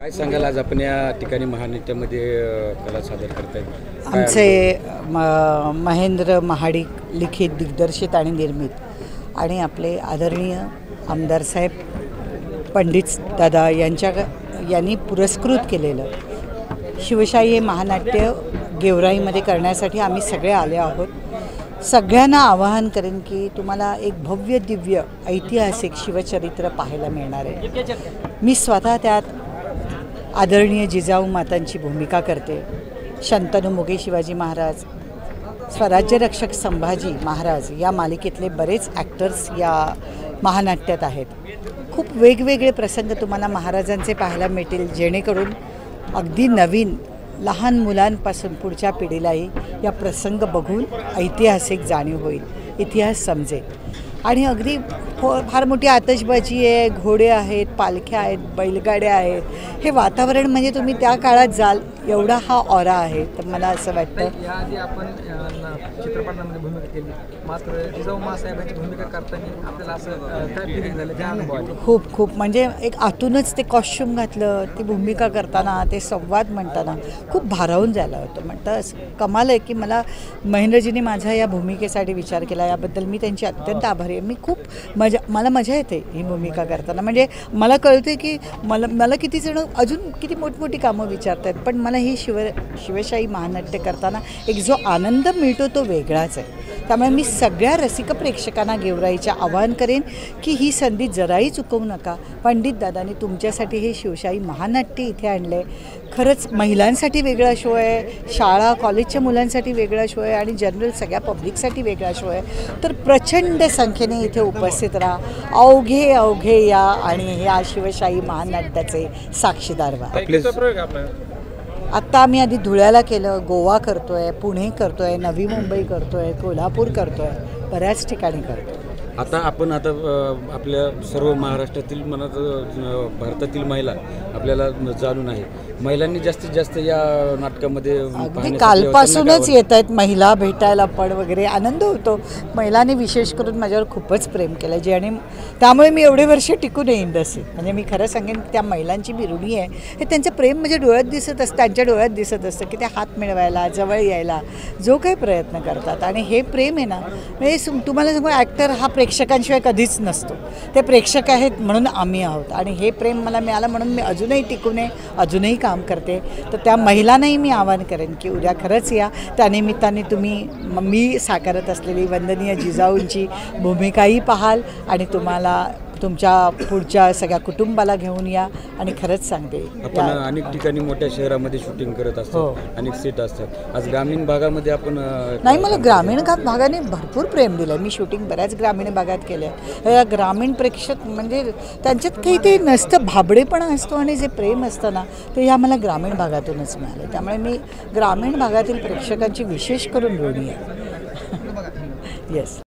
काय सांगाल आज आपण या ठिकाणी महानाट्यामध्ये कला सादर करताय? आमचे महेंद्र महाडिक लिखित, दिग्दर्शित आणि निर्मित आणि आपले आदरणीय आमदार साहेब पंडित दादा यांनी पुरस्कृत केलेलं शिवशाही हे महानाट्य गेवराईमध्ये करण्यासाठी आम्ही सगळे आले आहोत। सगळ्यांना आवाहन करेन की तुम्हाला एक भव्य दिव्य ऐतिहासिक शिवचरित्र पाहायला मिळणार आहे। मी स्वतः त्यात आदरणीय जिजाऊ मातांची भूमिका करते। शंतनू मोगे शिवाजी महाराज, स्वराज्य रक्षक संभाजी महाराज या मालिकेतले बरेच ॲक्टर्स या महानाट्यात आहेत। खूप वेगवेगळे प्रसंग तुम्हाला महाराजांचे पाहायला मिळतील, जेणेकरून अगदी नवीन लहान मुलांपासून पुढच्या पिढीलाही या प्रसंग बघून ऐतिहासिक जाणीव होईल, इतिहास समजेल। आणि अगदी फार मोठी आतषबाजी आहे, घोडे आहेत, पालख्या आहेत, बैलगाड्या आहेत। हे वातावरण म्हणजे तुम्ही त्या काळात जाल एवढा हा ऑरा आहे। तर मला असं वाटतं याआधी आपण चित्रपटांमध्ये भूमिका केली, मात्र जिजाऊ मासाहेबांची भूमिका करताना आपल्याला असं काय फिलिंग झालं, काय अनुभव आले? खूप म्हणजे एक आतूनच ते कॉस्ट्यूम घातलं, ती भूमिका करताना, ते संवाद म्हणताना खूप भारावून जायला होतं। म्हणतं कमाल आहे की मला महेंद्रजींनी माझ्या या भूमिकेसाठी विचार केला, याबद्दल मी त्यांची अत्यंत आभारी आहे। मी खूप मला मजा येते ही भूमिका करताना। म्हणजे मला कळते की मला किती जण अजून किती मोठमोठी कामं विचारत आहेत, पण मला ही शिवशाही महानाट्य करताना एक जो आनंद मिळतो तो वेगळाच आहे। त्यामुळे मी सगळ्या रसिक प्रेक्षकांना गेवराईच्या आवाहन करेन की ही संधी जराही चुकवू नका। पंडित दादांनी तुमच्यासाठी हे शिवशाही महानाट्य इथे आणले। खरंच महिलांसाठी वेगळा शो आहे, शाळा कॉलेजच्या मुलांसाठी वेगळा शो आहे आणि जनरल सगळ्या पब्लिकसाठी वेगळा शो आहे। तर प्रचंड संख्येने इथे उपस्थित राहा, अवघे या आणि या शिवशाही महानाट्याचे साक्षीदार व्हा। आत्ता आम्ही आधी धुळ्याला केलं, गोवा करतोय, पुणे करतोय, नवी मुंबई करतोय, कोल्हापूर करतोय, बऱ्याच ठिकाणी करतोय। आता आपल्या सर्व महाराष्ट्रातील भारतातील महिला आपल्याला जाणून आहे, महिलांनी जास्तीत जास्त या नाटकामध्ये अगदी कालपासूनच येत आहेत महिला भेटायला, पण वगैरे आनंद होतो। महिलांनी विशेष करून माझ्यावर खूपच प्रेम केलं, आणि त्यामुळे मी एवढे वर्ष टिकून येईन तसे। म्हणजे मी खरं सांगेन त्या महिलांची मी ऋणी आहे। हे त्यांचं प्रेम म्हणजे डोळ्यात दिसत असतं, त्यांच्या डोळ्यात दिसत असतं की ते हात मिळवायला, जवळ यायला जो काही प्रयत्न करतात। आणि हे प्रेम आहे ना, म्हणजे तुम्हाला सांगू, ॲक्टर हा प्रेक्षकांशिवाय कधीच नसतो, ते प्रेक्षक आहेत म्हणून आम्ही आहोत। आणि हे प्रेम मला मिळालं म्हणून मी अजूनही टिकून आहे, अजूनही काम करते। तर त्या महिलांनाही मी आवाहन करेन की उद्या खरंच या, त्यानिमित्ताने तुम्ही मी साकारत असलेली वंदनीय जिजाऊंची भूमिकाही पाहाल आणि तुम्हाला तुमच्या पुढच्या सगळ्या कुटुंबाला घेऊन या। आणि खरंच सांगते, आपण अनेक ठिकाणी मोठ्या शहरामध्ये शूटिंग करत असतो, अनेक सेट असतात। आज ग्रामीण भागामध्ये आपण नाही, मला ग्रामीण भागाने भरपूर प्रेम दिलं। मी शूटिंग बऱ्याच ग्रामीण भागात केलं आहे। या ग्रामीण प्रेक्षक म्हणजे त्यांच्यात काही ते नसतं, भाबडेपणा असतो आणि जे प्रेम असतं ना, ते या मला ग्रामीण भागातूनच मिळालं। त्यामुळे मी ग्रामीण भागातील प्रेक्षकांची विशेष करून ऋणी आहे। येस।